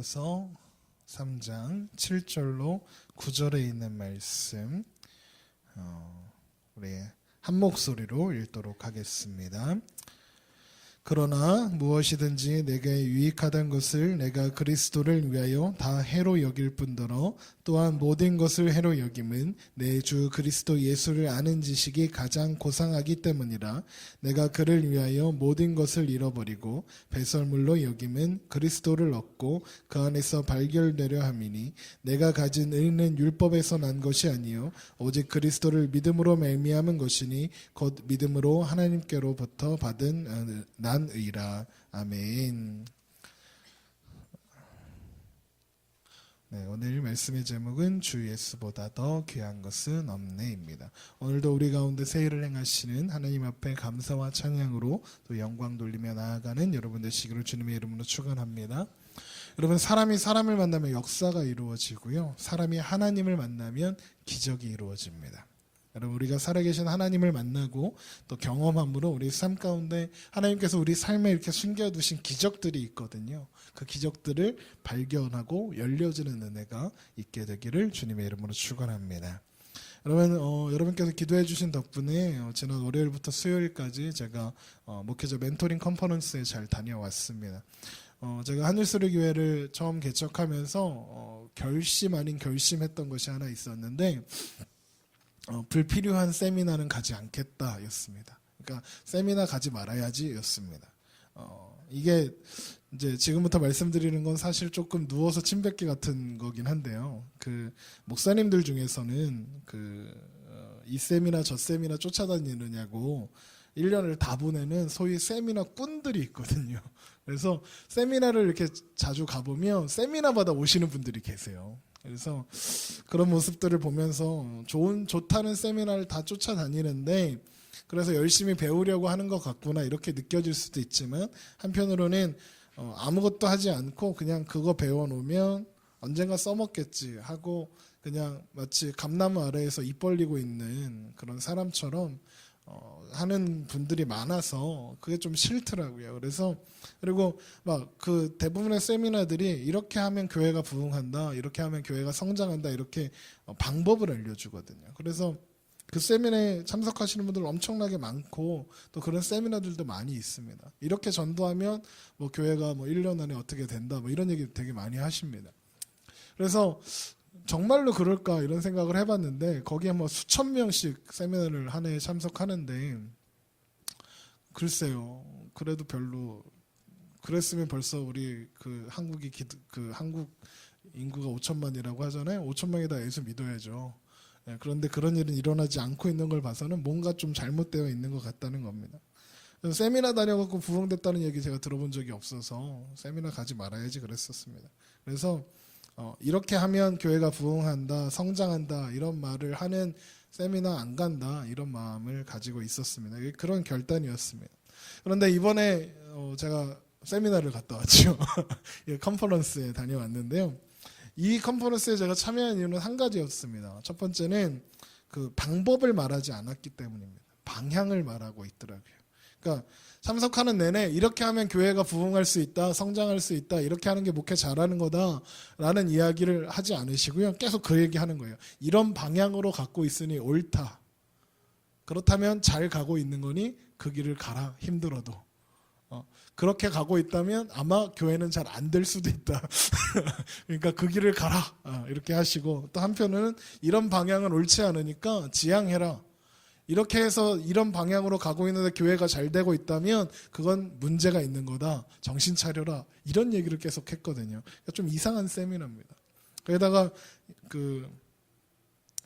고린도후서 3장 7절로 9절에 있는 말씀 우리 한 목소리로 읽도록 하겠습니다. 그러나 무엇이든지 내게 유익하던 것을 내가 그리스도를 위하여 다 해로 여길 뿐더러 또한 모든 것을 해로 여김은 내 주 그리스도 예수를 아는 지식이 가장 고상하기 때문이라. 내가 그를 위하여 모든 것을 잃어버리고 배설물로 여김은 그리스도를 얻고 그 안에서 발견되려 함이니 내가 가진 의는 율법에서 난 것이 아니요 오직 그리스도를 믿음으로 말미암은 것이니 곧 믿음으로 하나님께로부터 받은 난 의라. 아멘. 네, 오늘 말씀의 제목은 주 예수보다 더 귀한 것은 없네입니다. 오늘도 우리 가운데 새 일을 행하시는 하나님 앞에 감사와 찬양으로 또 영광 돌리며 나아가는 여러분 되시기를 주님의 이름으로 축원합니다. 여러분, 사람이 사람을 만나면 역사가 이루어지고요, 사람이 하나님을 만나면 기적이 이루어집니다. 여러분, 우리가 살아계신 하나님을 만나고 또 경험함으로 우리 삶 가운데 하나님께서 우리 삶에 이렇게 숨겨두신 기적들이 있거든요. 그 기적들을 발견하고 열려지는 은혜가 있게 되기를 주님의 이름으로 축원합니다. 여러분, 여러분께서 기도해 주신 덕분에 지난 월요일부터 수요일까지 제가 목회자 멘토링 컨퍼런스에 잘 다녀왔습니다. 제가 하늘소리교회를 처음 개척하면서 결심 아닌 결심했던 것이 하나 있었는데, 불필요한 세미나는 가지 않겠다 였습니다. 그러니까 세미나 가지 말아야지 였습니다. 이게 이제 지금부터 말씀드리는 건 사실 조금 누워서 침 뱉기 같은 거긴 한데요. 그 목사님들 중에서는 이 세미나 저 세미나 쫓아다니느냐고 1년을 다 보내는 소위 세미나 꾼들이 있거든요. 그래서 세미나를 이렇게 자주 가보면 세미나마다 오시는 분들이 계세요. 그래서 그런 모습들을 보면서 좋다는 세미나를 다 쫓아다니는데, 그래서 열심히 배우려고 하는 것 같구나 이렇게 느껴질 수도 있지만, 한편으로는 아무것도 하지 않고 그냥 그거 배워놓으면 언젠가 써먹겠지 하고 그냥 마치 감나무 아래에서 입 벌리고 있는 그런 사람처럼 하는 분들이 많아서 그게 좀 싫더라고요. 그리고 막 그 대부분의 세미나들이 이렇게 하면 교회가 부흥한다, 이렇게 하면 교회가 성장한다, 이렇게 방법을 알려주거든요. 그래서 그 세미나에 참석하시는 분들 엄청나게 많고 또 그런 세미나들도 많이 있습니다. 이렇게 전도하면 뭐 교회가 뭐 1년 안에 어떻게 된다, 뭐 이런 얘기 되게 많이 하십니다. 그래서 정말로 그럴까 이런 생각을 해봤는데, 거기에 뭐 수천 명씩 세미나를 한 해에 참석하는데, 글쎄요, 그래도 별로, 그랬으면 벌써 우리 한국 인구가 5천만이라고 하잖아요. 5천만이 다 예수 믿어야죠. 그런데 그런 일은 일어나지 않고 있는 걸 봐서는 뭔가 좀 잘못되어 있는 것 같다는 겁니다. 세미나 다녀갖고 부흥됐다는 얘기 제가 들어본 적이 없어서 세미나 가지 말아야지 그랬었습니다. 그래서 이렇게 하면 교회가 부흥한다, 성장한다 이런 말을 하는 세미나 안 간다 이런 마음을 가지고 있었습니다. 그런 결단이었습니다. 그런데 이번에 제가 세미나를 갔다 왔죠. 컨퍼런스에 다녀왔는데요. 이 컨퍼런스에 제가 참여한 이유는 한 가지였습니다. 첫 번째는 그 방법을 말하지 않았기 때문입니다. 방향을 말하고 있더라고요. 그러니까 참석하는 내내 이렇게 하면 교회가 부흥할 수 있다, 성장할 수 있다, 이렇게 하는 게 목회 잘하는 거다라는 이야기를 하지 않으시고요. 계속 그 얘기하는 거예요. 이런 방향으로 갖고 있으니 옳다. 그렇다면 잘 가고 있는 거니 그 길을 가라, 힘들어도. 그렇게 가고 있다면 아마 교회는 잘 안 될 수도 있다. 그러니까 그 길을 가라, 이렇게 하시고, 또 한편으로는 이런 방향은 옳지 않으니까 지양해라. 이렇게 해서 이런 방향으로 가고 있는데 교회가 잘 되고 있다면 그건 문제가 있는 거다. 정신 차려라. 이런 얘기를 계속 했거든요. 그러니까 좀 이상한 세미나입니다. 거기다가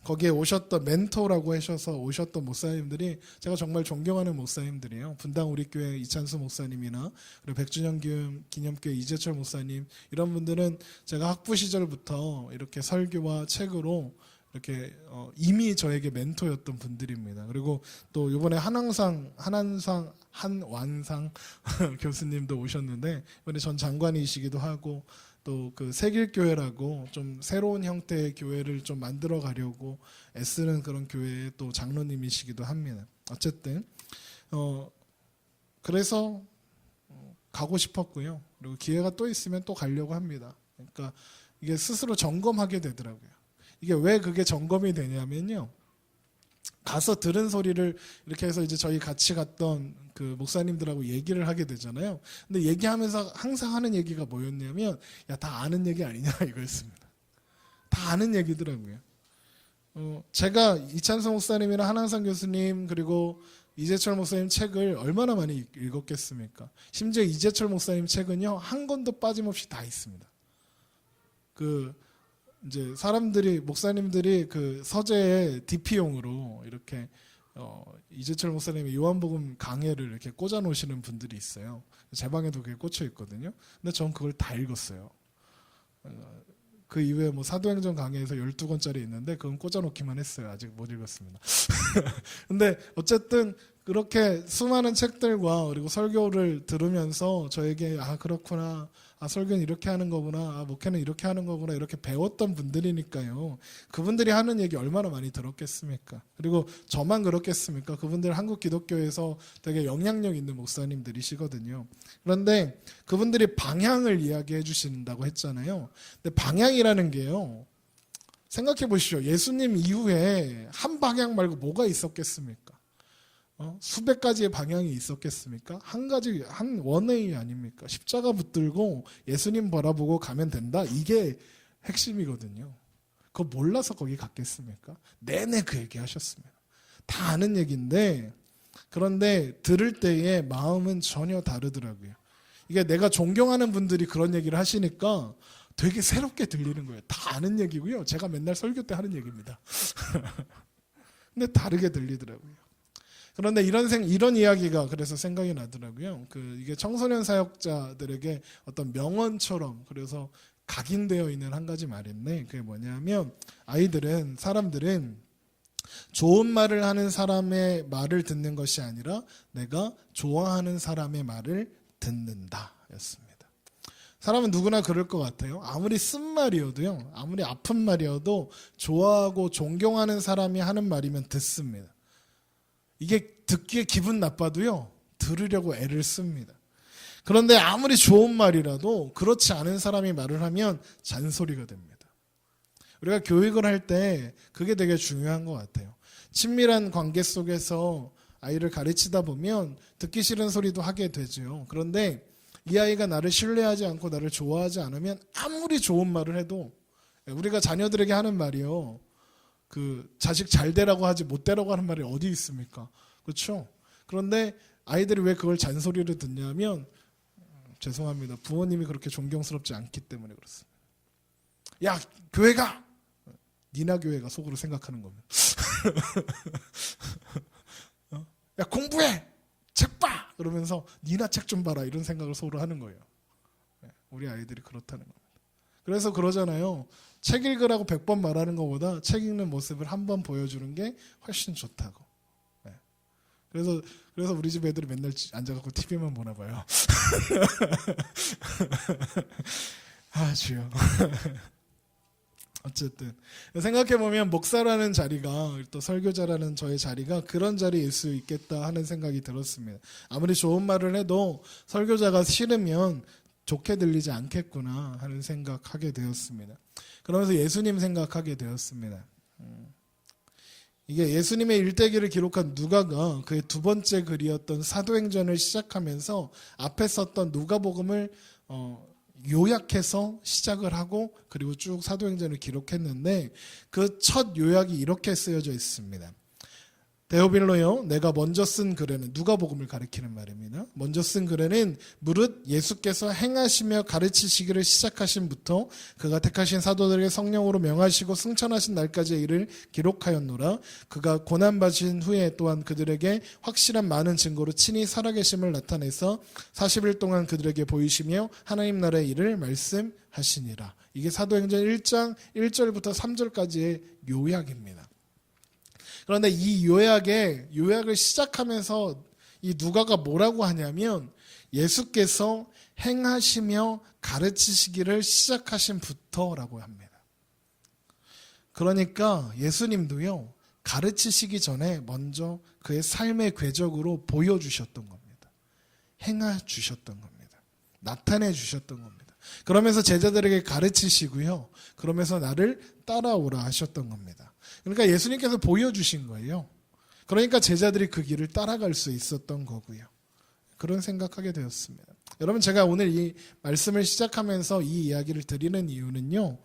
거기에 오셨던 멘토라고 하셔서 오셨던 목사님들이 제가 정말 존경하는 목사님들이에요. 분당 우리교회 이찬수 목사님이나 그리고 백주년 기념교회 이재철 목사님, 이런 분들은 제가 학부 시절부터 이렇게 설교와 책으로 이렇게 이미 저에게 멘토였던 분들입니다. 그리고 또 이번에 한완상 교수님도 오셨는데, 이번에 전 장관이시기도 하고, 또 그 세길교회라고 좀 새로운 형태의 교회를 좀 만들어 가려고 애쓰는 그런 교회의 또 장로님이시기도 합니다. 어쨌든 그래서 가고 싶었고요. 그리고 기회가 또 있으면 또 가려고 합니다. 그러니까 이게 스스로 점검하게 되더라고요. 이게 왜 그게 점검이 되냐면요. 가서 들은 소리를 이렇게 해서 이제 저희 같이 갔던 그 목사님들하고 얘기를 하게 되잖아요. 근데 얘기하면서 항상 하는 얘기가 뭐였냐면, 야, 다 아는 얘기 아니냐 이거였습니다. 다 아는 얘기더라고요. 제가 이찬성 목사님이나 한항상 교수님 그리고 이재철 목사님 책을 얼마나 많이 읽었겠습니까? 심지어 이재철 목사님 책은요, 한 권도 빠짐없이 다 있습니다. 그 이제 사람들이 목사님들이 그 서재에 DP용으로 이렇게 이재철 목사님의 요한복음 강해를 이렇게 꽂아 놓으시는 분들이 있어요. 제 방에도 그게 꽂혀 있거든요. 근데 전 그걸 다 읽었어요. 그 이후에 뭐 사도행전 강해에서 12권짜리 있는데 그건 꽂아 놓기만 했어요. 아직 못 읽었습니다. 근데 어쨌든 그렇게 수많은 책들과 그리고 설교를 들으면서 저에게 아 그렇구나, 아 설교는 이렇게 하는 거구나, 아 목회는 이렇게 하는 거구나 이렇게 배웠던 분들이니까요. 그분들이 하는 얘기 얼마나 많이 들었겠습니까? 그리고 저만 그렇겠습니까? 그분들 한국 기독교에서 되게 영향력 있는 목사님들이시거든요. 그런데 그분들이 방향을 이야기해 주신다고 했잖아요. 근데 방향이라는 게요, 생각해 보시죠. 예수님 이후에 한 방향 말고 뭐가 있었겠습니까? 수백 가지의 방향이 있었겠습니까? 한 가지, 한 원웨이 아닙니까? 십자가 붙들고 예수님 바라보고 가면 된다. 이게 핵심이거든요. 그거 몰라서 거기 갔겠습니까? 내내 그 얘기 하셨습니다. 다 아는 얘기인데, 그런데 들을 때의 마음은 전혀 다르더라고요. 이게 내가 존경하는 분들이 그런 얘기를 하시니까 되게 새롭게 들리는 거예요. 다 아는 얘기고요. 제가 맨날 설교 때 하는 얘기입니다. 근데 다르게 들리더라고요. 그런데 이런 이야기가 그래서 생각이 나더라고요. 이게 청소년 사역자들에게 어떤 명언처럼 그래서 각인되어 있는 한 가지 말인데, 그게 뭐냐면 사람들은 좋은 말을 하는 사람의 말을 듣는 것이 아니라 내가 좋아하는 사람의 말을 듣는다 였습니다. 사람은 누구나 그럴 것 같아요. 아무리 쓴 말이어도요, 아무리 아픈 말이어도 좋아하고 존경하는 사람이 하는 말이면 듣습니다. 이게 듣기에 기분 나빠도요, 들으려고 애를 씁니다. 그런데 아무리 좋은 말이라도 그렇지 않은 사람이 말을 하면 잔소리가 됩니다. 우리가 교육을 할 때 그게 되게 중요한 것 같아요. 친밀한 관계 속에서 아이를 가르치다 보면 듣기 싫은 소리도 하게 되죠. 그런데 이 아이가 나를 신뢰하지 않고 나를 좋아하지 않으면 아무리 좋은 말을 해도, 우리가 자녀들에게 하는 말이요, 그 자식 잘 되라고 하지 못 되라고 하는 말이 어디 있습니까? 그렇죠? 그런데 아이들이 왜 그걸 잔소리를 듣냐면, 죄송합니다, 부모님이 그렇게 존경스럽지 않기 때문에 그렇습니다. 야, 교회가! 니나 교회가 속으로 생각하는 겁니다. 야, 공부해! 책 봐! 그러면서 니나 책 좀 봐라, 이런 생각을 속으로 하는 거예요. 우리 아이들이 그렇다는 겁니다. 그래서 그러잖아요. 책 읽으라고 100번 말하는 것보다 책 읽는 모습을 한 번 보여주는 게 훨씬 좋다고. 그래서 우리 집 애들이 맨날 앉아갖고 TV만 보나 봐요. 아, 주여. 어쨌든 생각해보면 목사라는 자리가, 또 설교자라는 저의 자리가 그런 자리일 수 있겠다 하는 생각이 들었습니다. 아무리 좋은 말을 해도 설교자가 싫으면 좋게 들리지 않겠구나 하는 생각하게 되었습니다. 그러면서 예수님 생각하게 되었습니다. 이게 예수님의 일대기를 기록한 누가가 그의 두 번째 글이었던 사도행전을 시작하면서 앞에 썼던 누가복음을 요약해서 시작을 하고 그리고 쭉 사도행전을 기록했는데, 그 첫 요약이 이렇게 쓰여져 있습니다. 데오빌로요, 내가 먼저 쓴 글에는, 누가복음을 가리키는 말입니다. 먼저 쓴 글에는 무릇 예수께서 행하시며 가르치시기를 시작하신부터 그가 택하신 사도들에게 성령으로 명하시고 승천하신 날까지의 일을 기록하였노라. 그가 고난받으신 후에 또한 그들에게 확실한 많은 증거로 친히 살아계심을 나타내서 40일 동안 그들에게 보이시며 하나님 나라의 일을 말씀하시니라. 이게 사도행전 1장 1절부터 3절까지의 요약입니다. 그런데 이 요약을 시작하면서 이 누가가 뭐라고 하냐면, 예수께서 행하시며 가르치시기를 시작하신부터라고 합니다. 그러니까 예수님도요, 가르치시기 전에 먼저 그의 삶의 궤적으로 보여주셨던 겁니다. 행해 주셨던 겁니다. 나타내 주셨던 겁니다. 그러면서 제자들에게 가르치시고요. 그러면서 나를 따라오라 하셨던 겁니다. 그러니까 예수님께서 보여주신 거예요. 그러니까 제자들이 그 길을 따라갈 수 있었던 거고요. 그런 생각하게 되었습니다. 여러분, 제가 오늘 이 말씀을 시작하면서 이 이야기를 드리는 이유는요,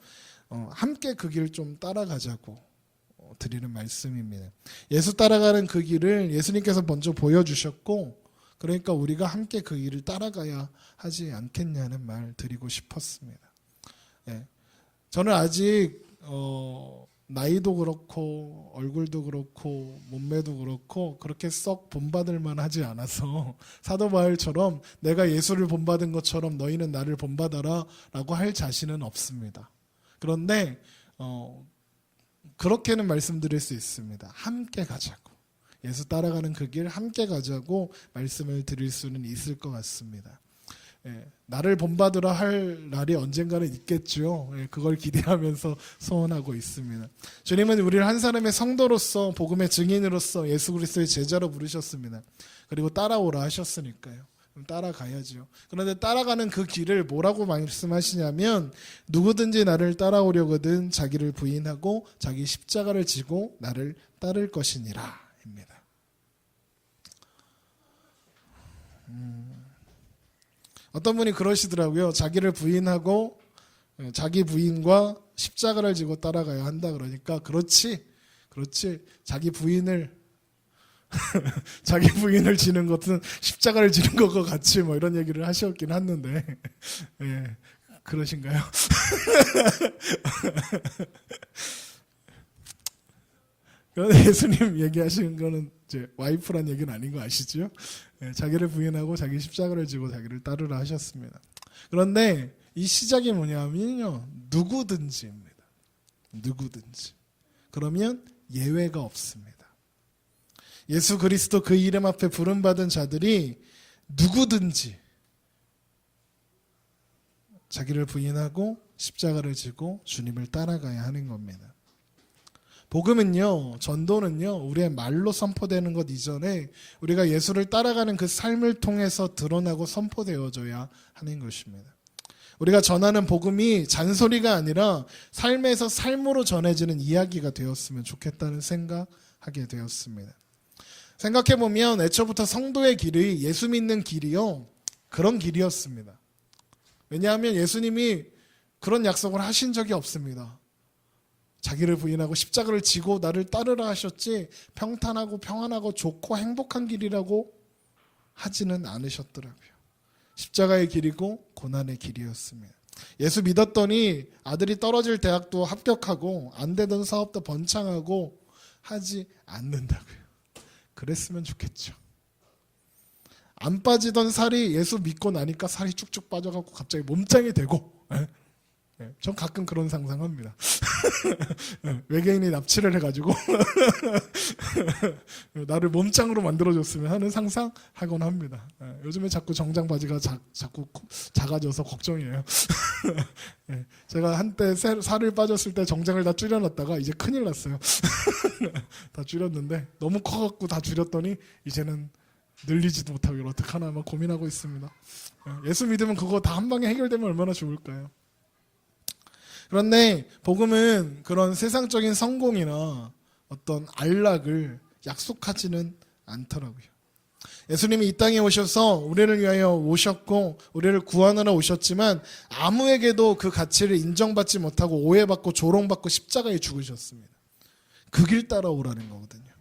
함께 그 길 좀 따라가자고 드리는 말씀입니다. 예수 따라가는 그 길을 예수님께서 먼저 보여주셨고, 그러니까 우리가 함께 그 길을 따라가야 하지 않겠냐는 말 드리고 싶었습니다. 예. 저는 아직 나이도 그렇고 얼굴도 그렇고 몸매도 그렇고 그렇게 썩 본받을 만하지 않아서 사도 바울처럼 내가 예수를 본받은 것처럼 너희는 나를 본받아라 라고 할 자신은 없습니다. 그런데 그렇게는 말씀드릴 수 있습니다. 함께 가자고, 예수 따라가는 그 길 함께 가자고 말씀을 드릴 수는 있을 것 같습니다. 예, 나를 본받으라 할 날이 언젠가는 있겠죠. 예, 그걸 기대하면서 소원하고 있습니다. 주님은 우리를 한 사람의 성도로서, 복음의 증인으로서 예수 그리스도의 제자로 부르셨습니다. 그리고 따라오라 하셨으니까요. 그럼 따라가야죠. 그런데 따라가는 그 길을 뭐라고 말씀하시냐면, 누구든지 나를 따라오려거든 자기를 부인하고 자기 십자가를 지고 나를 따를 것이니라 입니다. 어떤 분이 그러시더라고요. 자기를 부인하고 자기 부인과 십자가를 지고 따라가야 한다 그러니까 그렇지 자기 부인을 자기 부인을 지는 것은 십자가를 지는 것과 같이 뭐 이런 얘기를 하셨긴 했는데 예, 그러신가요? 그런데 예수님 얘기하시는 거는 이제 와이프란 얘기는 아닌 거 아시죠? 예, 자기를 부인하고 자기 십자가를 지고 자기를 따르라 하셨습니다. 그런데 이 시작이 뭐냐면요, 누구든지입니다. 누구든지. 그러면 예외가 없습니다. 예수 그리스도 그 이름 앞에 부름받은 자들이 누구든지 자기를 부인하고 십자가를 지고 주님을 따라가야 하는 겁니다. 복음은요, 전도는요, 우리의 말로 선포되는 것 이전에 우리가 예수를 따라가는 그 삶을 통해서 드러나고 선포되어져야 하는 것입니다. 우리가 전하는 복음이 잔소리가 아니라 삶에서 삶으로 전해지는 이야기가 되었으면 좋겠다는 생각하게 되었습니다. 생각해보면 애초부터 성도의 길이 예수 믿는 길이요, 그런 길이었습니다. 왜냐하면 예수님이 그런 약속을 하신 적이 없습니다. 자기를 부인하고 십자가를 지고 나를 따르라 하셨지 평탄하고 평안하고 좋고 행복한 길이라고 하지는 않으셨더라고요. 십자가의 길이고 고난의 길이었습니다. 예수 믿었더니 아들이 떨어질 대학도 합격하고 안 되던 사업도 번창하고 하지 않는다고요. 그랬으면 좋겠죠. 안 빠지던 살이 예수 믿고 나니까 살이 쭉쭉 빠져갖고 갑자기 몸짱이 되고, 전 가끔 그런 상상합니다. 외계인이 납치를 해가지고 나를 몸짱으로 만들어줬으면 하는 상상하곤 합니다. 요즘에 자꾸 정장 바지가 자꾸 작아져서 걱정이에요. 제가 한때 살을 빠졌을 때 정장을 다 줄여놨다가 이제 큰일 났어요. 다 줄였는데 너무 커갖고 다 줄였더니 이제는 늘리지도 못하고 이걸 어떡하나 막 고민하고 있습니다. 예수 믿으면 그거 다 한 방에 해결되면 얼마나 좋을까요? 그런데 복음은 그런 세상적인 성공이나 어떤 안락을 약속하지는 않더라고요. 예수님이 이 땅에 오셔서 우리를 위하여 오셨고 우리를 구원하러 오셨지만 아무에게도 그 가치를 인정받지 못하고 오해받고 조롱받고 십자가에 죽으셨습니다. 그 길 따라오라는 거거든요.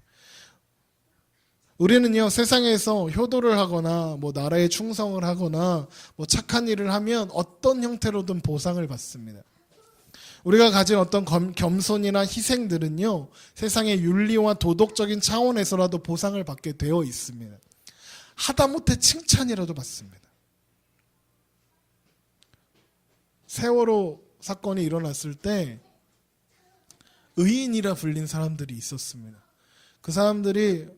우리는요, 세상에서 효도를 하거나 뭐 나라에 충성을 하거나 뭐 착한 일을 하면 어떤 형태로든 보상을 받습니다. 우리가 가진 어떤 겸손이나 희생들은요, 세상의 윤리와 도덕적인 차원에서라도 보상을 받게 되어 있습니다. 하다못해 칭찬이라도 받습니다. 세월호 사건이 일어났을 때 의인이라 불린 사람들이 있었습니다. 그 사람들이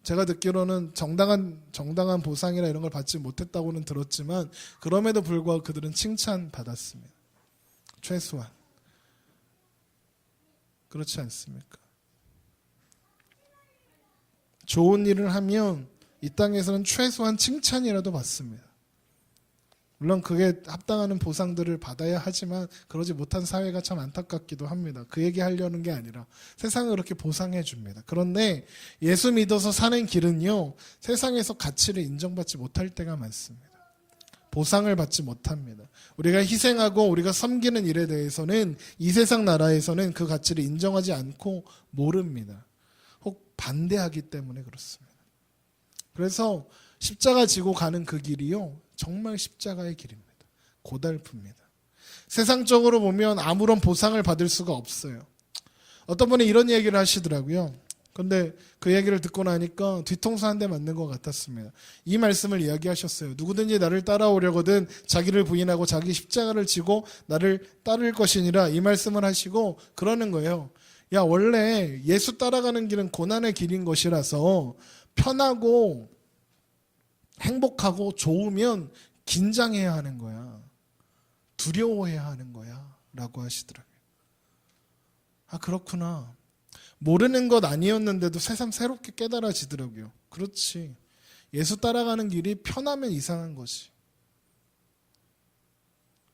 제가 듣기로는 정당한 보상이나 이런 걸 받지 못했다고는 들었지만 그럼에도 불구하고 그들은 칭찬받았습니다. 최소한. 그렇지 않습니까? 좋은 일을 하면 이 땅에서는 최소한 칭찬이라도 받습니다. 물론 그게 합당하는 보상들을 받아야 하지만 그러지 못한 사회가 참 안타깝기도 합니다. 그 얘기 하려는 게 아니라 세상은 그렇게 보상해 줍니다. 그런데 예수 믿어서 사는 길은요, 세상에서 가치를 인정받지 못할 때가 많습니다. 보상을 받지 못합니다. 우리가 희생하고 우리가 섬기는 일에 대해서는 이 세상 나라에서는 그 가치를 인정하지 않고 모릅니다. 혹 반대하기 때문에 그렇습니다. 그래서 십자가 지고 가는 그 길이요, 정말 십자가의 길입니다. 고달픕니다. 세상적으로 보면 아무런 보상을 받을 수가 없어요. 어떤 분이 이런 얘기를 하시더라고요. 근데 그 얘기를 듣고 나니까 뒤통수 한 대 맞는 것 같았습니다. 이 말씀을 이야기하셨어요. 누구든지 나를 따라오려거든 자기를 부인하고 자기 십자가를 지고 나를 따를 것이니라, 이 말씀을 하시고 그러는 거예요. 야, 원래 예수 따라가는 길은 고난의 길인 것이라서 편하고 행복하고 좋으면 긴장해야 하는 거야. 두려워해야 하는 거야. 라고 하시더라고요. 아, 그렇구나. 모르는 것 아니었는데도 새삼 새롭게 깨달아지더라고요. 그렇지. 예수 따라가는 길이 편하면 이상한 거지.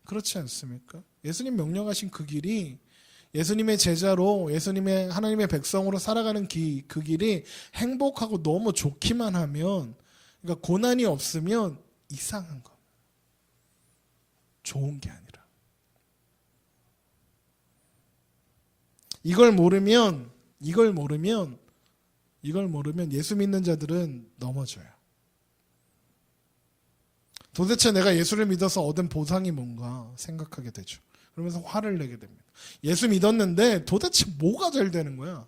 그렇지 않습니까? 예수님 명령하신 그 길이, 예수님의 제자로, 예수님의 하나님의 백성으로 살아가는 그 길이 행복하고 너무 좋기만 하면, 그러니까 고난이 없으면 이상한 거. 좋은 게 아니라. 이걸 모르면 예수 믿는 자들은 넘어져요. 도대체 내가 예수를 믿어서 얻은 보상이 뭔가 생각하게 되죠. 그러면서 화를 내게 됩니다. 예수 믿었는데 도대체 뭐가 잘 되는 거야?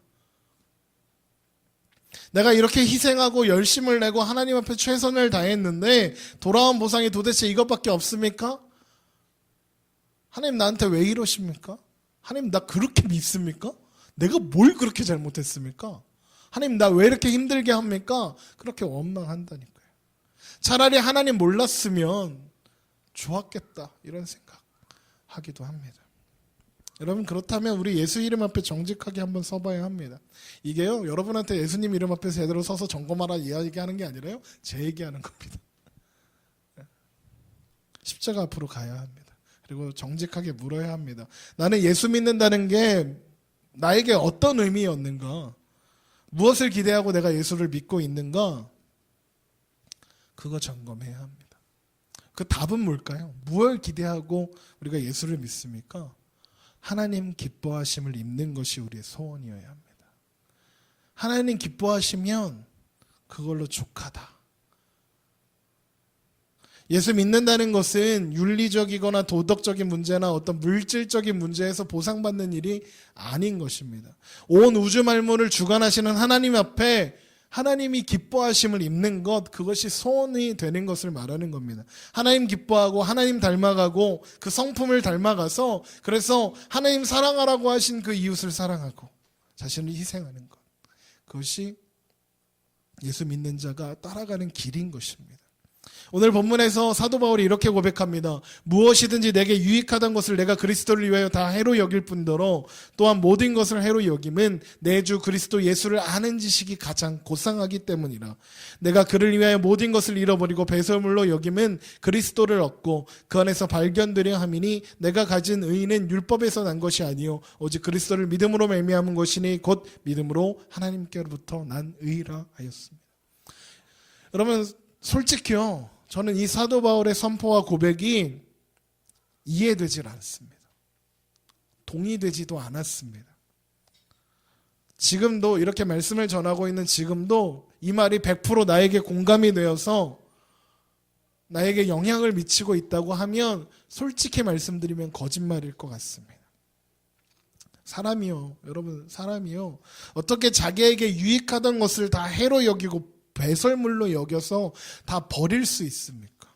내가 이렇게 희생하고 열심을 내고 하나님 앞에 최선을 다했는데 돌아온 보상이 도대체 이것밖에 없습니까? 하나님 나한테 왜 이러십니까? 하나님 나 그렇게 믿습니까? 내가 뭘 그렇게 잘못했습니까? 하나님 나 왜 이렇게 힘들게 합니까? 그렇게 원망한다니까요. 차라리 하나님 몰랐으면 좋았겠다, 이런 생각하기도 합니다. 여러분, 그렇다면 우리 예수 이름 앞에 정직하게 한번 서봐야 합니다. 이게요, 여러분한테 예수님 이름 앞에 제대로 서서 점검하라 이야기하는 게 아니라요, 제 얘기하는 겁니다. 십자가 앞으로 가야 합니다. 그리고 정직하게 물어야 합니다. 나는 예수 믿는다는 게 나에게 어떤 의미였는가? 무엇을 기대하고 내가 예수를 믿고 있는가? 그거 점검해야 합니다. 그 답은 뭘까요? 무엇을 기대하고 우리가 예수를 믿습니까? 하나님 기뻐하심을 입는 것이 우리의 소원이어야 합니다. 하나님 기뻐하시면 그걸로 족하다. 예수 믿는다는 것은 윤리적이거나 도덕적인 문제나 어떤 물질적인 문제에서 보상받는 일이 아닌 것입니다. 온 우주 만물을 주관하시는 하나님 앞에 하나님이 기뻐하심을 입는 것, 그것이 소원이 되는 것을 말하는 겁니다. 하나님 기뻐하고 하나님 닮아가고 그 성품을 닮아가서, 그래서 하나님 사랑하라고 하신 그 이웃을 사랑하고 자신을 희생하는 것, 그것이 예수 믿는 자가 따라가는 길인 것입니다. 오늘 본문에서 사도 바울이 이렇게 고백합니다. 무엇이든지 내게 유익하던 것을 내가 그리스도를 위하여 다 해로 여길 뿐더러 또한 모든 것을 해로 여김은 내 주 그리스도 예수를 아는 지식이 가장 고상하기 때문이라. 내가 그를 위하여 모든 것을 잃어버리고 배설물로 여김은 그리스도를 얻고 그 안에서 발견되려 함이니 내가 가진 의는 율법에서 난 것이 아니요 오직 그리스도를 믿음으로 말미암은 것이니 곧 믿음으로 하나님께로부터 난 의라 하였습니다. 여러분, 솔직히요, 저는 이 사도 바울의 선포와 고백이 이해되질 않습니다. 동의되지도 않았습니다. 지금도 이렇게 말씀을 전하고 있는 지금도 이 말이 100% 나에게 공감이 되어서 나에게 영향을 미치고 있다고 하면 솔직히 말씀드리면 거짓말일 것 같습니다. 사람이요, 여러분, 사람이요, 어떻게 자기에게 유익하던 것을 다 해로 여기고 배설물로 여겨서 다 버릴 수 있습니까?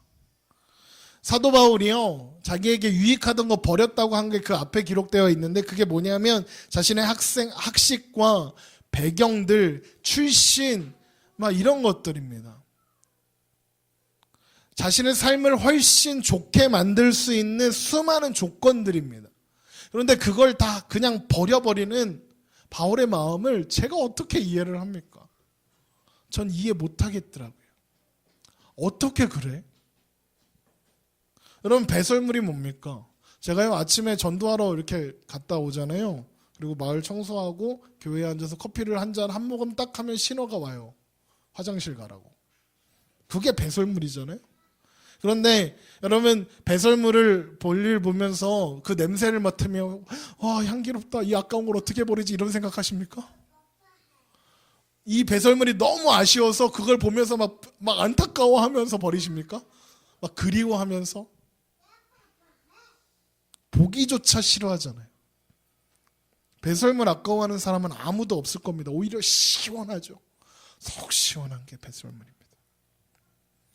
사도 바울이요, 자기에게 유익하던 거 버렸다고 한 게 그 앞에 기록되어 있는데, 그게 뭐냐면 자신의 학식과 배경들, 출신, 막 이런 것들입니다. 자신의 삶을 훨씬 좋게 만들 수 있는 수많은 조건들입니다. 그런데 그걸 다 그냥 버려버리는 바울의 마음을 제가 어떻게 이해를 합니까? 전 이해 못하겠더라고요. 어떻게 그래? 여러분 배설물이 뭡니까? 제가요 아침에 전도하러 이렇게 갔다 오잖아요. 그리고 마을 청소하고 교회에 앉아서 커피를 한 잔 한 모금 딱 하면 신호가 와요. 화장실 가라고. 그게 배설물이잖아요. 그런데 여러분 배설물을 볼일 보면서 그 냄새를 맡으며 와 향기롭다 이 아까운 걸 어떻게 버리지 이런 생각하십니까? 이 배설물이 너무 아쉬워서 그걸 보면서 막 안타까워하면서 버리십니까? 막 그리워하면서 보기조차 싫어하잖아요. 배설물 아까워하는 사람은 아무도 없을 겁니다. 오히려 시원하죠. 속 시원한 게 배설물입니다.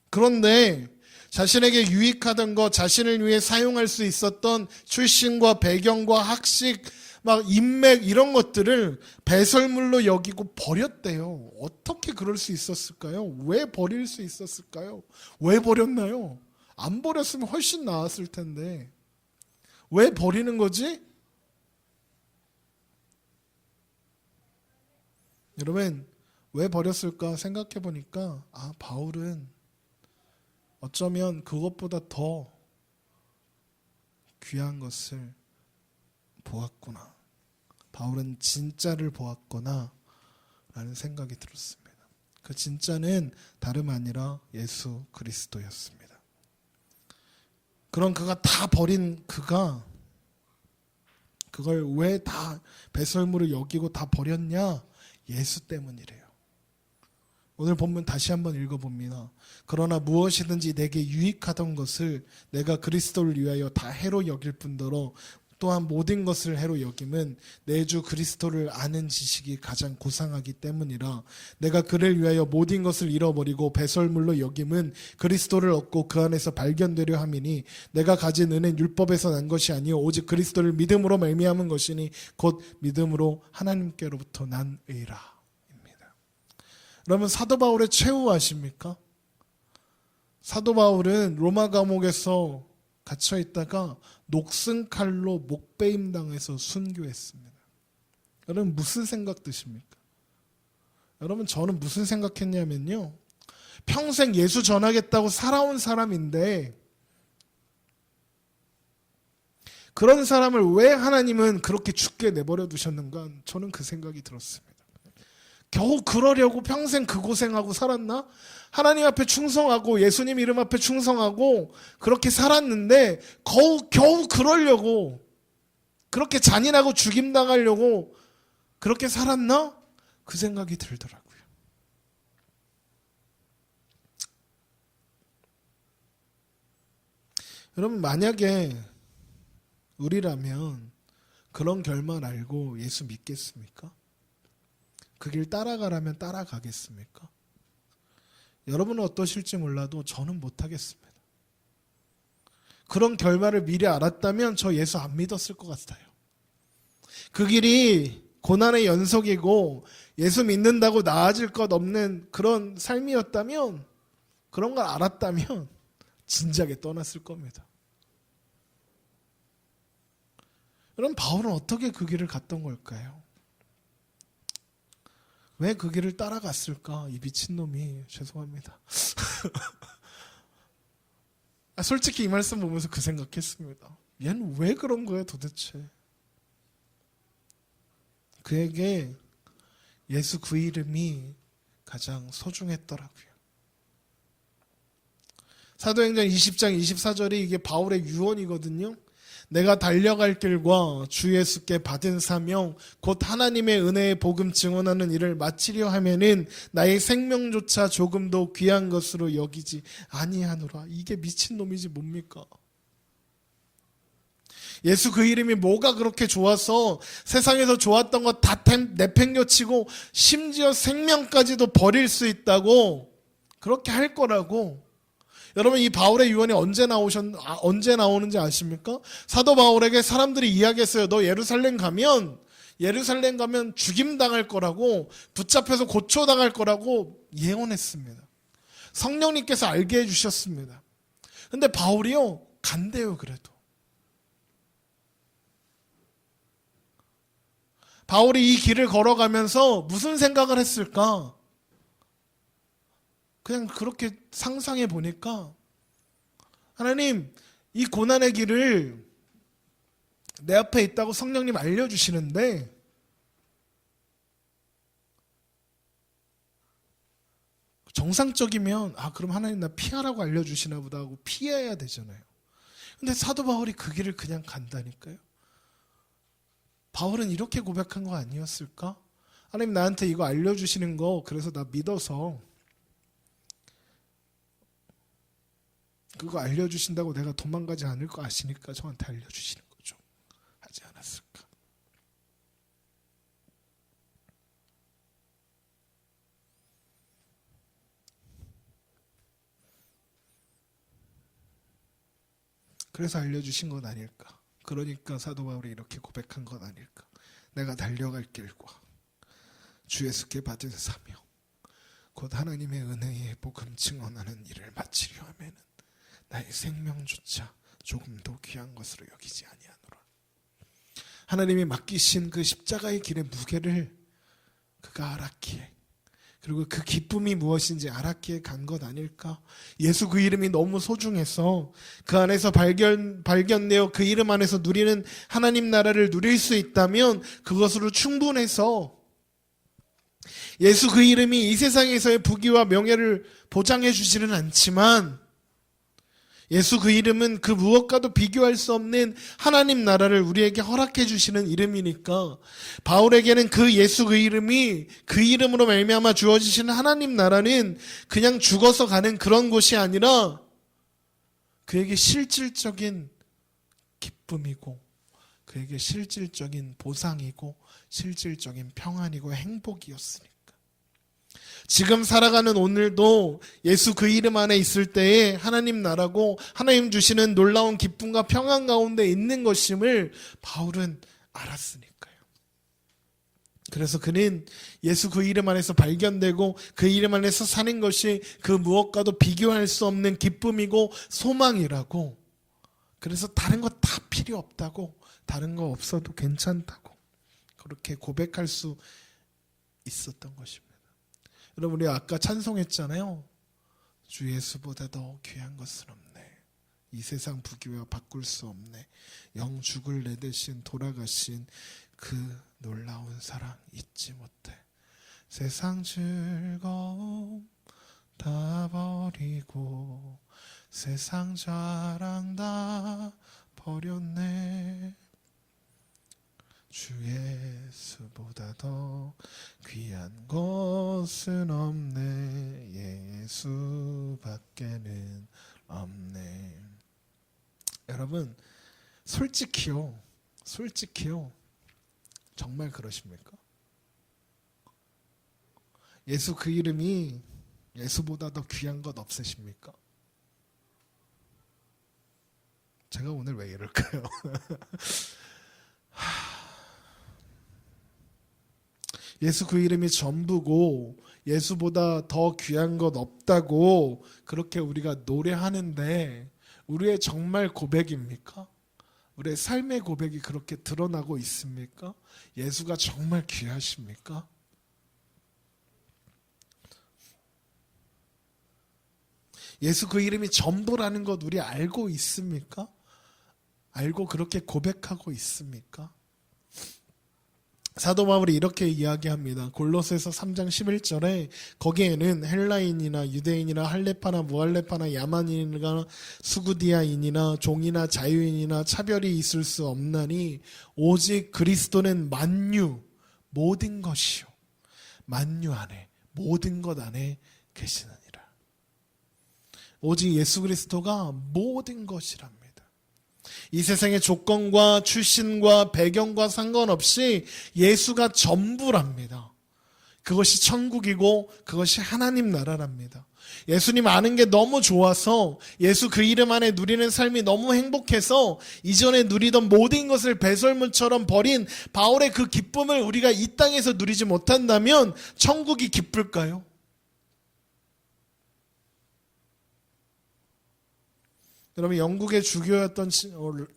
그런데 자신에게 유익하던 것, 자신을 위해 사용할 수 있었던 출신과 배경과 학식, 막 인맥 이런 것들을 배설물로 여기고 버렸대요. 어떻게 그럴 수 있었을까요? 왜 버릴 수 있었을까요? 왜 버렸나요? 안 버렸으면 훨씬 나았을 텐데 왜 버리는 거지? 여러분 왜 버렸을까 생각해 보니까 바울은 어쩌면 그것보다 더 귀한 것을 보았구나. 바울은 진짜를 보았구나 라는 생각이 들었습니다. 그 진짜는 다름 아니라 예수 그리스도였습니다. 그런 그가 다 버린 그가 그걸 왜 다 배설물을 여기고 다 버렸냐? 예수 때문이래요. 오늘 본문 다시 한번 읽어봅니다. 그러나 무엇이든지 내게 유익하던 것을 내가 그리스도를 위하여 다 해로 여길 뿐더러 또한 모든 것을 해로 여김은 내 주 그리스도를 아는 지식이 가장 고상하기 때문이라. 내가 그를 위하여 모든 것을 잃어버리고 배설물로 여김은 그리스도를 얻고 그 안에서 발견되려 함이니 내가 가진 은혜는 율법에서 난 것이 아니요 오직 그리스도를 믿음으로 말미암은 것이니 곧 믿음으로 하나님께로부터 난 의라. 여러분 사도 바울의 최후 아십니까? 사도 바울은 로마 감옥에서 갇혀 있다가 녹슨 칼로 목베임 당해서 순교했습니다. 여러분 무슨 생각 드십니까? 여러분 저는 무슨 생각했냐면요. 평생 예수 전하겠다고 살아온 사람인데 그런 사람을 왜 하나님은 그렇게 죽게 내버려 두셨는가? 저는 그 생각이 들었습니다. 겨우 그러려고 평생 그 고생하고 살았나? 하나님 앞에 충성하고 예수님 이름 앞에 충성하고 그렇게 살았는데 겨우 그러려고 그렇게 잔인하고 죽임당하려고 그렇게 살았나? 그 생각이 들더라고요. 여러분 만약에 우리라면 그런 결말 알고 예수 믿겠습니까? 그 길 따라가라면 따라가겠습니까? 여러분은 어떠실지 몰라도 저는 못하겠습니다. 그런 결말을 미리 알았다면 저 예수 안 믿었을 것 같아요. 그 길이 고난의 연속이고 예수 믿는다고 나아질 것 없는 그런 삶이었다면 그런 걸 알았다면 진작에 떠났을 겁니다. 여러분 바울은 어떻게 그 길을 갔던 걸까요? 왜 그 길을 따라갔을까? 이 미친놈이. 죄송합니다. 솔직히 이 말씀 보면서 그 생각했습니다. 얘는 왜 그런 거야 도대체? 그에게 예수 그 이름이 가장 소중했더라고요. 사도행전 20장 24절이 이게 바울의 유언이거든요. 내가 달려갈 길과 주 예수께 받은 사명 곧 하나님의 은혜의 복음 증언하는 일을 마치려 하면은 나의 생명조차 조금도 귀한 것으로 여기지 아니하노라. 이게 미친놈이지 뭡니까? 예수 그 이름이 뭐가 그렇게 좋아서 세상에서 좋았던 거 다 내팽겨치고 심지어 생명까지도 버릴 수 있다고 그렇게 할 거라고. 여러분 이 바울의 유언이 언제 나오는지 아십니까? 사도 바울에게 사람들이 이야기했어요. 너 예루살렘 가면 죽임당할 거라고, 붙잡혀서 고초당할 거라고 예언했습니다. 성령님께서 알게 해주셨습니다. 근데 바울이요 간대요. 그래도 바울이 이 길을 걸어가면서 무슨 생각을 했을까? 그냥 그렇게 상상해 보니까 하나님 이 고난의 길을 내 앞에 있다고 성령님 알려주시는데 정상적이면 그럼 하나님 나 피하라고 알려주시나 보다 하고 피해야 되잖아요. 근데 사도 바울이 그 길을 그냥 간다니까요. 바울은 이렇게 고백한 거 아니었을까? 하나님 나한테 이거 알려주시는 거 그래서 나 믿어서 그거 알려주신다고 내가 도망가지 않을 거 아시니까 저한테 알려주시는 거죠. 하지 않았을까? 그래서 알려주신 건 아닐까? 그러니까 사도 바울이 이렇게 고백한 건 아닐까? 내가 달려갈 길과 주 예수께 받은 사명 곧 하나님의 은혜의 복음 증언하는 일을 마치려 하면은 나의 생명조차 조금도 귀한 것으로 여기지 아니하노라. 하나님이 맡기신 그 십자가의 길의 무게를 그가 알았기에, 그리고 그 기쁨이 무엇인지 알았기에 간 것 아닐까? 예수 그 이름이 너무 소중해서 그 안에서 발견되어 그 이름 안에서 누리는 하나님 나라를 누릴 수 있다면 그것으로 충분해서 예수 그 이름이 이 세상에서의 부귀와 명예를 보장해 주지는 않지만 예수 그 이름은 그 무엇과도 비교할 수 없는 하나님 나라를 우리에게 허락해 주시는 이름이니까 바울에게는 그 예수 그 이름이 그 이름으로 말미암아 주어지시는 하나님 나라는 그냥 죽어서 가는 그런 곳이 아니라 그에게 실질적인 기쁨이고 그에게 실질적인 보상이고 실질적인 평안이고 행복이었으니까 지금 살아가는 오늘도 예수 그 이름 안에 있을 때에 하나님 나라고 하나님 주시는 놀라운 기쁨과 평안 가운데 있는 것임을 바울은 알았으니까요. 그래서 그는 예수 그 이름 안에서 발견되고 그 이름 안에서 사는 것이 그 무엇과도 비교할 수 없는 기쁨이고 소망이라고, 그래서 다른 거 다 필요 없다고, 다른 거 없어도 괜찮다고 그렇게 고백할 수 있었던 것입니다. 여러분 우리 아까 찬송했잖아요. 주 예수보다 더 귀한 것은 없네. 이 세상 부귀와 바꿀 수 없네. 영 죽을 내 대신 돌아가신 그 놀라운 사랑 잊지 못해. 세상 즐거움 다 버리고 세상 자랑 다 버렸네. 주 예수보다 더 귀한 것은 없네. 예수밖에는 없네. 여러분 솔직히요 정말 그러십니까? 예수 그 이름이 예수보다 더 귀한 것 없으십니까? 제가 오늘 왜 이럴까요? 예수 그 이름이 전부고 예수보다 더 귀한 것 없다고 그렇게 우리가 노래하는데 우리의 정말 고백입니까? 우리의 삶의 고백이 그렇게 드러나고 있습니까? 예수가 정말 귀하십니까? 예수 그 이름이 전부라는 것 우리 알고 있습니까? 알고 그렇게 고백하고 있습니까? 사도 바울이 이렇게 이야기합니다. 골로새서 3장 11절에 거기에는 헬라인이나 유대인이나 할레파나 무할레파나 야만인이나 수구디아인이나 종이나 자유인이나 차별이 있을 수 없나니 오직 그리스도는 만유 모든 것이요 만유 안에 모든 것 안에 계시느니라. 오직 예수 그리스도가 모든 것이랍니다. 이 세상의 조건과 출신과 배경과 상관없이 예수가 전부랍니다. 그것이 천국이고 그것이 하나님 나라랍니다. 예수님 아는 게 너무 좋아서 예수 그 이름 안에 누리는 삶이 너무 행복해서 이전에 누리던 모든 것을 배설물처럼 버린 바울의 그 기쁨을 우리가 이 땅에서 누리지 못한다면 천국이 기쁠까요? 여러분 영국의 주교였던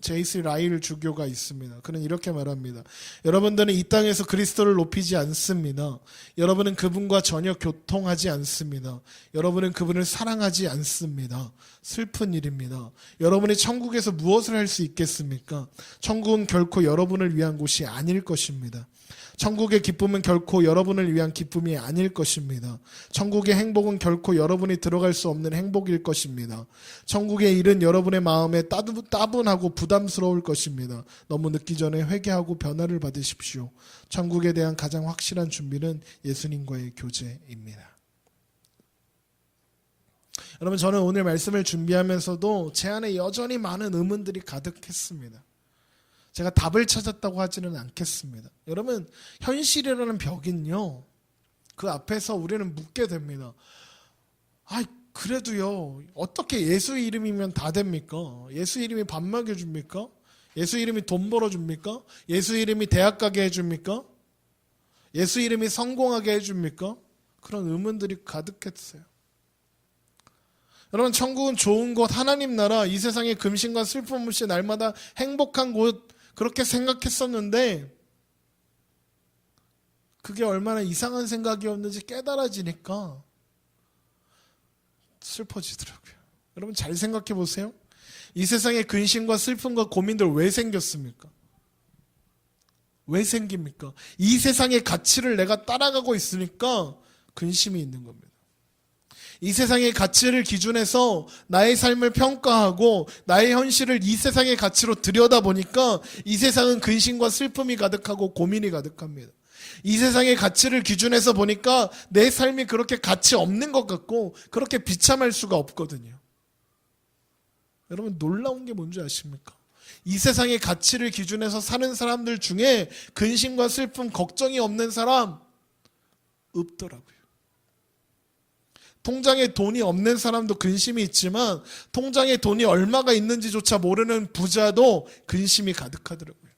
제이스 라일 주교가 있습니다. 그는 이렇게 말합니다. 여러분들은 이 땅에서 그리스도를 높이지 않습니다. 여러분은 그분과 전혀 교통하지 않습니다. 여러분은 그분을 사랑하지 않습니다. 슬픈 일입니다. 여러분이 천국에서 무엇을 할 수 있겠습니까? 천국은 결코 여러분을 위한 곳이 아닐 것입니다. 천국의 기쁨은 결코 여러분을 위한 기쁨이 아닐 것입니다. 천국의 행복은 결코 여러분이 들어갈 수 없는 행복일 것입니다. 천국의 일은 여러분의 마음에 따분하고 부담스러울 것입니다. 너무 늦기 전에 회개하고 변화를 받으십시오. 천국에 대한 가장 확실한 준비는 예수님과의 교제입니다. 여러분, 저는 오늘 말씀을 준비하면서도 제 안에 여전히 많은 의문들이 가득했습니다. 제가 답을 찾았다고 하지는 않겠습니다. 여러분, 현실이라는 벽은요, 그 앞에서 우리는 묻게 됩니다. 그래도요, 어떻게 예수 이름이면 다 됩니까? 예수 이름이 밥 먹여줍니까? 예수 이름이 돈 벌어줍니까? 예수 이름이 대학 가게 해줍니까? 예수 이름이 성공하게 해줍니까? 그런 의문들이 가득했어요. 여러분, 천국은 좋은 곳, 하나님 나라, 이 세상의 금신과 슬픔 없이 날마다 행복한 곳, 그렇게 생각했었는데 그게 얼마나 이상한 생각이었는지 깨달아지니까 슬퍼지더라고요. 여러분, 잘 생각해 보세요. 이 세상의 근심과 슬픔과 고민들 왜 생겼습니까? 왜 생깁니까? 이 세상의 가치를 내가 따라가고 있으니까 근심이 있는 겁니다. 이 세상의 가치를 기준해서 나의 삶을 평가하고 나의 현실을 이 세상의 가치로 들여다보니까 이 세상은 근심과 슬픔이 가득하고 고민이 가득합니다. 이 세상의 가치를 기준해서 보니까 내 삶이 그렇게 가치 없는 것 같고 그렇게 비참할 수가 없거든요. 여러분, 놀라운 게 뭔지 아십니까? 이 세상의 가치를 기준해서 사는 사람들 중에 근심과 슬픔, 걱정이 없는 사람 없더라고요. 통장에 돈이 없는 사람도 근심이 있지만 통장에 돈이 얼마가 있는지조차 모르는 부자도 근심이 가득하더라고요.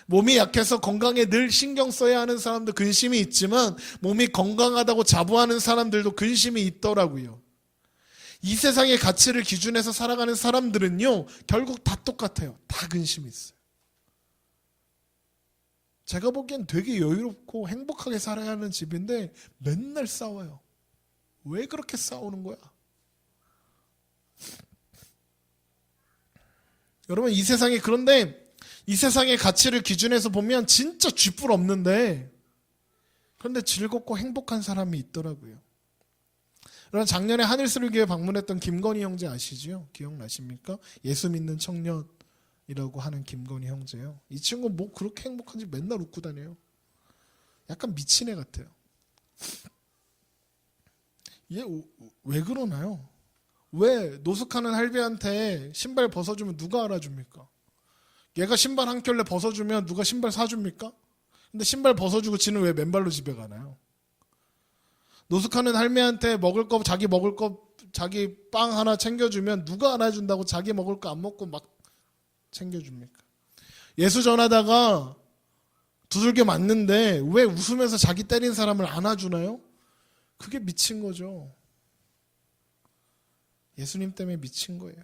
몸이 약해서 건강에 늘 신경 써야 하는 사람도 근심이 있지만 몸이 건강하다고 자부하는 사람들도 근심이 있더라고요. 이 세상의 가치를 기준해서 살아가는 사람들은요, 결국 다 똑같아요. 다 근심이 있어요. 제가 보기엔 되게 여유롭고 행복하게 살아야 하는 집인데 맨날 싸워요. 왜 그렇게 싸우는 거야? 여러분, 그런데 이 세상의 가치를 기준해서 보면 진짜 쥐뿔 없는데 그런데 즐겁고 행복한 사람이 있더라고요. 여러분, 작년에 하늘스루교회 방문했던 김건희 형제 아시죠? 기억나십니까? 예수 믿는 청년이라고 하는 김건희 형제요. 이 친구 뭐 그렇게 행복한지 맨날 웃고 다녀요. 약간 미친 애 같아요. 얘 왜 그러나요? 왜 노숙하는 할배한테 신발 벗어주면 누가 알아줍니까? 얘가 신발 한 켤레 벗어주면 누가 신발 사줍니까? 근데 신발 벗어주고 지는 왜 맨발로 집에 가나요? 노숙하는 할매한테 자기 먹을 거, 자기 빵 하나 챙겨주면 누가 안아준다고 자기 먹을 거 안 먹고 막 챙겨줍니까? 예수 전하다가 두들겨 맞는데 왜 웃으면서 자기 때린 사람을 안아주나요? 그게 미친 거죠. 예수님 때문에 미친 거예요.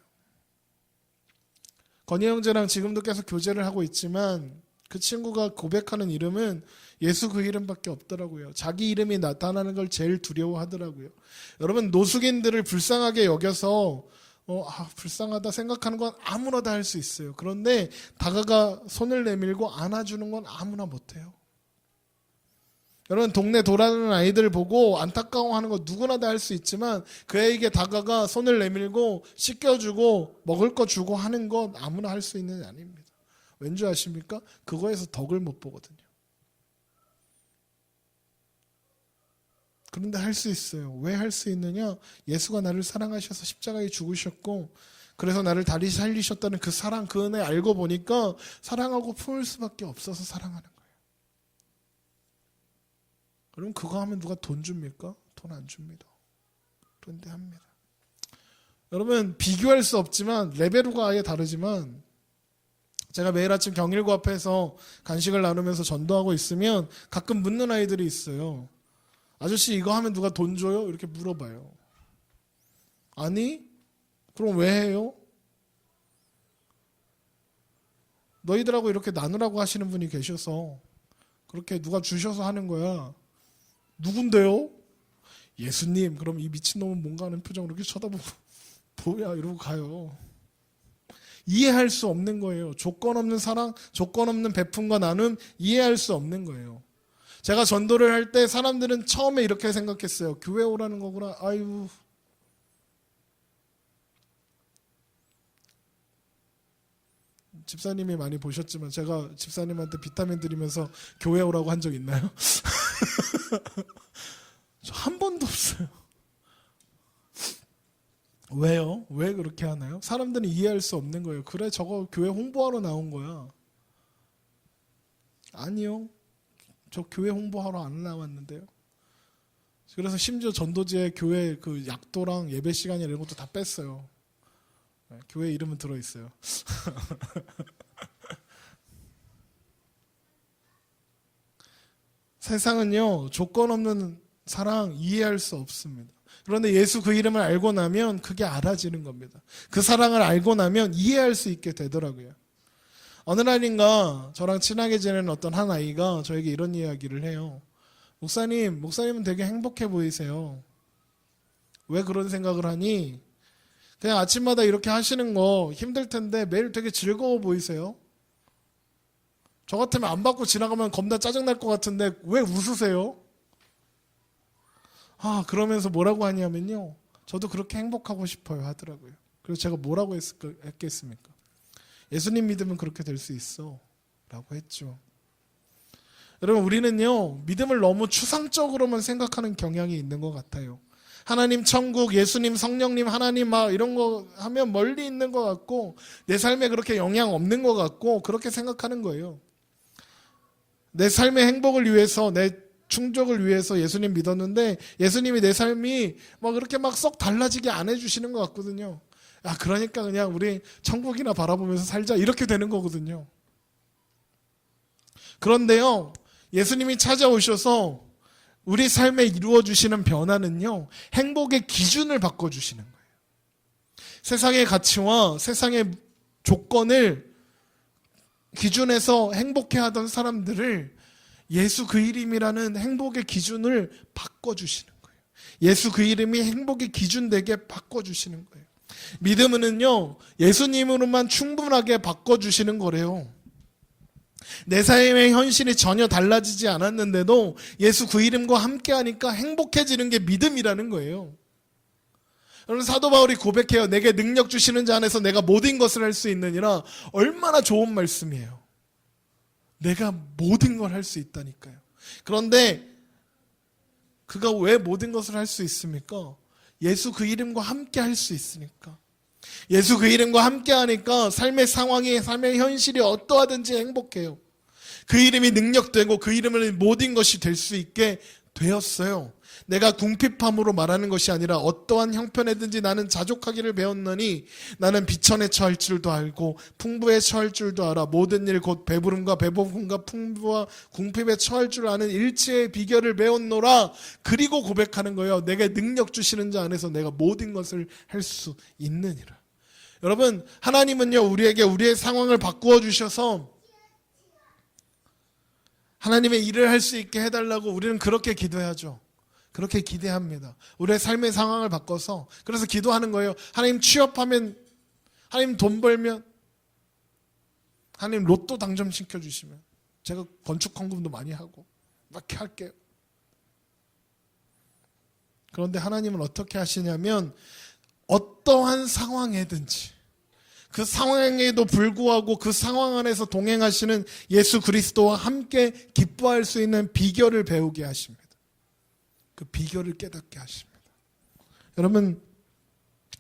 건희 형제랑 지금도 계속 교제를 하고 있지만 그 친구가 고백하는 이름은 예수 그 이름밖에 없더라고요. 자기 이름이 나타나는 걸 제일 두려워하더라고요. 여러분, 노숙인들을 불쌍하게 여겨서 불쌍하다 생각하는 건 아무나 다 할 수 있어요. 그런데 다가가 손을 내밀고 안아주는 건 아무나 못해요. 여러분, 동네 돌아다니는 아이들 보고 안타까워하는 거 누구나 다 할 수 있지만 그 애에게 다가가 손을 내밀고 씻겨주고 먹을 거 주고 하는 건 아무나 할 수 있는 게 아닙니다. 왠지 아십니까? 그거에서 덕을 못 보거든요. 그런데 할 수 있어요. 왜 할 수 있느냐? 예수가 나를 사랑하셔서 십자가에 죽으셨고 그래서 나를 다시 살리셨다는 그 사랑, 그 은혜 알고 보니까 사랑하고 품을 수밖에 없어서 사랑하는 거예요. 그럼 그거 하면 누가 돈 줍니까? 돈 안 줍니다. 그런데 합니다. 여러분, 비교할 수 없지만 레벨우가 아예 다르지만 제가 매일 아침 경일고 앞에서 간식을 나누면서 전도하고 있으면 가끔 묻는 아이들이 있어요. 아저씨, 이거 하면 누가 돈 줘요? 이렇게 물어봐요. 아니? 그럼 왜 해요? 너희들하고 이렇게 나누라고 하시는 분이 계셔서 그렇게 누가 주셔서 하는 거야. 누군데요? 예수님. 그럼 이 미친놈은 뭔가 하는 표정으로 이렇게 쳐다보고 뭐야 이러고 가요. 이해할 수 없는 거예요. 조건 없는 사랑, 조건 없는 베품과 나눔 이해할 수 없는 거예요. 제가 전도를 할 때 사람들은 처음에 이렇게 생각했어요. 교회 오라는 거구나. 아유. 집사님이 많이 보셨지만 제가 집사님한테 비타민 드리면서 교회 오라고 한 적 있나요? 저 한 번도 없어요. 왜요? 왜 그렇게 하나요? 사람들은 이해할 수 없는 거예요. 그래, 저거 교회 홍보하러 나온 거야. 아니요. 저 교회 홍보하러 안 나왔는데요. 그래서 심지어 전도지에 교회 그 약도랑 예배 시간이나 이런 것도 다 뺐어요. 교회 이름은 들어있어요. 세상은요, 조건 없는 사랑 이해할 수 없습니다. 그런데 예수 그 이름을 알고 나면 그게 알아지는 겁니다. 그 사랑을 알고 나면 이해할 수 있게 되더라고요. 어느 날인가 저랑 친하게 지내는 어떤 한 아이가 저에게 이런 이야기를 해요. 목사님은 되게 행복해 보이세요. 왜 그런 생각을 하니? 그냥 아침마다 이렇게 하시는 거 힘들 텐데 매일 되게 즐거워 보이세요. 저 같으면 안 받고 지나가면 겁나 짜증날 것 같은데 왜 웃으세요? 그러면서 뭐라고 하냐면요. 저도 그렇게 행복하고 싶어요 하더라고요. 그래서 제가 뭐라고 했겠습니까? 예수님 믿으면 그렇게 될 수 있어 라고 했죠. 여러분, 우리는요, 믿음을 너무 추상적으로만 생각하는 경향이 있는 것 같아요. 하나님 천국, 예수님, 성령님, 하나님 막 이런 거 하면 멀리 있는 것 같고 내 삶에 그렇게 영향 없는 것 같고 그렇게 생각하는 거예요. 내 삶의 행복을 위해서, 내 충족을 위해서 예수님 믿었는데 예수님이 내 삶이 막 그렇게 막 썩 달라지게 안 해주시는 것 같거든요. 그러니까 그냥 우리 천국이나 바라보면서 살자 이렇게 되는 거거든요. 그런데요, 예수님이 찾아오셔서 우리 삶에 이루어주시는 변화는요, 행복의 기준을 바꿔주시는 거예요. 세상의 가치와 세상의 조건을 기준에서 행복해하던 사람들을 예수 그 이름이라는 행복의 기준을 바꿔주시는 거예요. 예수 그 이름이 행복의 기준 되게 바꿔주시는 거예요. 믿음은요, 예수님으로만 충분하게 바꿔주시는 거래요. 내 삶의 현실이 전혀 달라지지 않았는데도 예수 그 이름과 함께하니까 행복해지는 게 믿음이라는 거예요. 여러분, 사도 바울이 고백해요. 내게 능력 주시는 자 안에서 내가 모든 것을 할 수 있느니라. 얼마나 좋은 말씀이에요. 내가 모든 걸 할 수 있다니까요. 그런데 그가 왜 모든 것을 할 수 있습니까? 예수 그 이름과 함께 할 수 있으니까. 예수 그 이름과 함께 하니까 삶의 상황이, 삶의 현실이 어떠하든지 행복해요. 그 이름이 능력되고 그 이름을 모든 것이 될 수 있게 되었어요. 내가 궁핍함으로 말하는 것이 아니라 어떠한 형편에든지 나는 자족하기를 배웠느니 나는 비천에 처할 줄도 알고 풍부에 처할 줄도 알아. 모든 일 곧 배부름과 배고픔과 풍부와 궁핍에 처할 줄 아는 일체의 비결을 배웠노라. 그리고 고백하는 거예요. 내게 능력 주시는 자 안에서 내가 모든 것을 할 수 있느니라. 여러분, 하나님은요, 우리에게 우리의 상황을 바꾸어 주셔서 하나님의 일을 할 수 있게 해달라고 우리는 그렇게 기도하죠. 그렇게 기대합니다. 우리의 삶의 상황을 바꿔서. 그래서 기도하는 거예요. 하나님 취업하면, 하나님 돈 벌면, 하나님 로또 당첨시켜 주시면 제가 건축 헌금도 많이 하고 막 이렇게 할게요. 그런데 하나님은 어떻게 하시냐면 어떠한 상황에든지 그 상황에도 불구하고 그 상황 안에서 동행하시는 예수 그리스도와 함께 기뻐할 수 있는 비결을 배우게 하십니다. 그 비결을 깨닫게 하십니다. 여러분,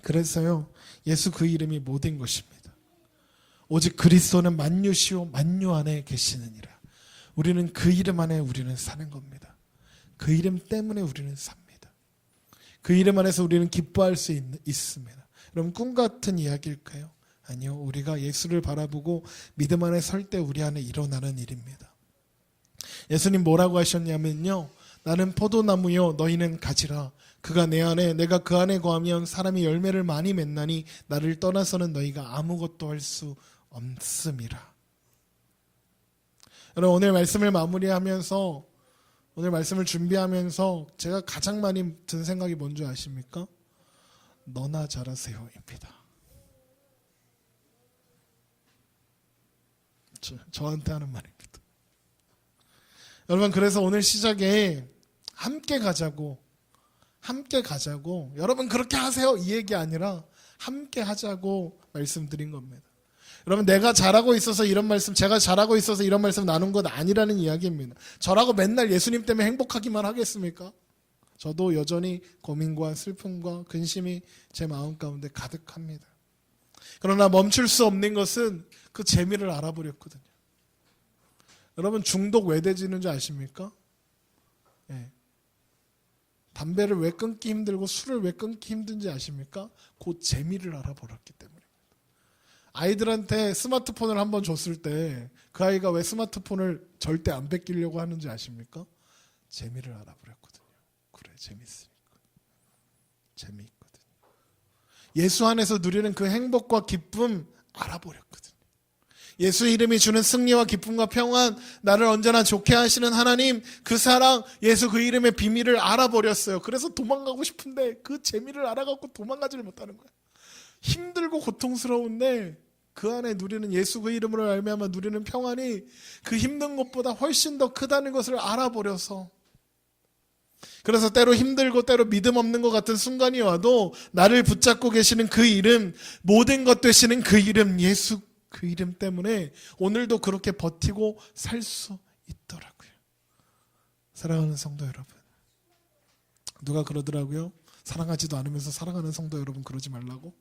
그래서요, 예수 그 이름이 모든 것입니다. 오직 그리스도는 만유시오 만유 안에 계시느니라. 우리는 그 이름 안에 우리는 사는 겁니다. 그 이름 때문에 우리는 삽니다. 그 이름 안에서 우리는 기뻐할 수 있습니다. 여러분, 꿈 같은 이야기일까요? 아니요. 우리가 예수를 바라보고 믿음 안에 설 때 우리 안에 일어나는 일입니다. 예수님 뭐라고 하셨냐면요, 나는 포도나무요 너희는 가지라. 그가 내 안에 내가 그 안에 거하면 사람이 열매를 많이 맺나니 나를 떠나서는 너희가 아무것도 할 수 없음이라. 여러분, 오늘 말씀을 마무리하면서, 오늘 말씀을 준비하면서 제가 가장 많이 든 생각이 뭔지 아십니까? 너나 잘하세요입니다. 저한테 하는 말입니다. 여러분, 그래서 오늘 시작에 함께 가자고, 여러분 그렇게 하세요 이 얘기 아니라 함께 하자고 말씀드린 겁니다. 여러분, 내가 잘하고 있어서 이런 말씀, 제가 잘하고 있어서 이런 말씀 나눈 건 아니라는 이야기입니다. 저라고 맨날 예수님 때문에 행복하기만 하겠습니까? 저도 여전히 고민과 슬픔과 근심이 제 마음 가운데 가득합니다. 그러나 멈출 수 없는 것은 그 재미를 알아버렸거든요. 여러분, 중독 왜 되지는 줄 아십니까? 네. 담배를 왜 끊기 힘들고 술을 왜 끊기 힘든지 아십니까? 그 재미를 알아버렸기 때문입니다. 아이들한테 스마트폰을 한번 줬을 때 그 아이가 왜 스마트폰을 절대 안 뺏기려고 하는지 아십니까? 재미를 알아버렸거든요. 그래, 재밌으니까. 재미있거든요. 예수 안에서 누리는 그 행복과 기쁨 알아버렸거든요. 예수 이름이 주는 승리와 기쁨과 평안, 나를 언제나 좋게 하시는 하나님, 그 사랑, 예수 그 이름의 비밀을 알아버렸어요. 그래서 도망가고 싶은데 그 재미를 알아갖고 도망가지를 못하는 거예요. 힘들고 고통스러운데 그 안에 누리는 예수 그 이름으로 말미암아 누리는 평안이 그 힘든 것보다 훨씬 더 크다는 것을 알아버려서, 그래서 때로 힘들고 때로 믿음 없는 것 같은 순간이 와도 나를 붙잡고 계시는 그 이름, 모든 것 되시는 그 이름, 예수 그 이름 때문에 오늘도 그렇게 버티고 살 수 있더라고요. 사랑하는 성도 여러분, 누가 그러더라고요. 사랑하지도 않으면서 사랑하는 성도 여러분 그러지 말라고.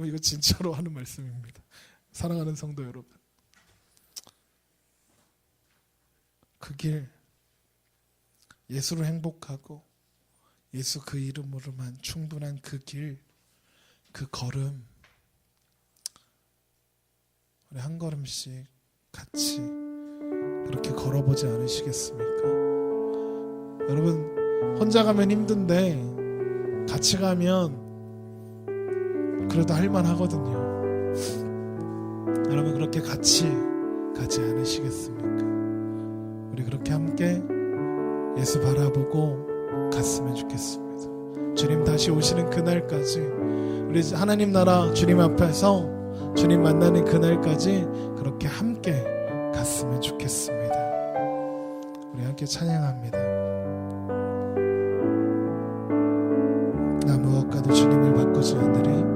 이거 진짜로 하는 말씀입니다. 사랑하는 성도 여러분, 그 길, 예수로 행복하고 예수 그 이름으로만 충분한 그 길, 그 걸음, 우리 한 걸음씩 같이 그렇게 걸어보지 않으시겠습니까? 여러분, 혼자 가면 힘든데 같이 가면 그래도 할만하거든요. 여러분, 그렇게 같이 가지 않으시겠습니까? 우리 그렇게 함께 예수 바라보고 갔으면 좋겠습니다. 주님 다시 오시는 그날까지, 우리 하나님 나라 주님 앞에서 주님 만나는 그날까지 그렇게 함께 갔으면 좋겠습니다. 우리 함께 찬양합니다. 나 무엇과도 주님을 바꾸지 않으리.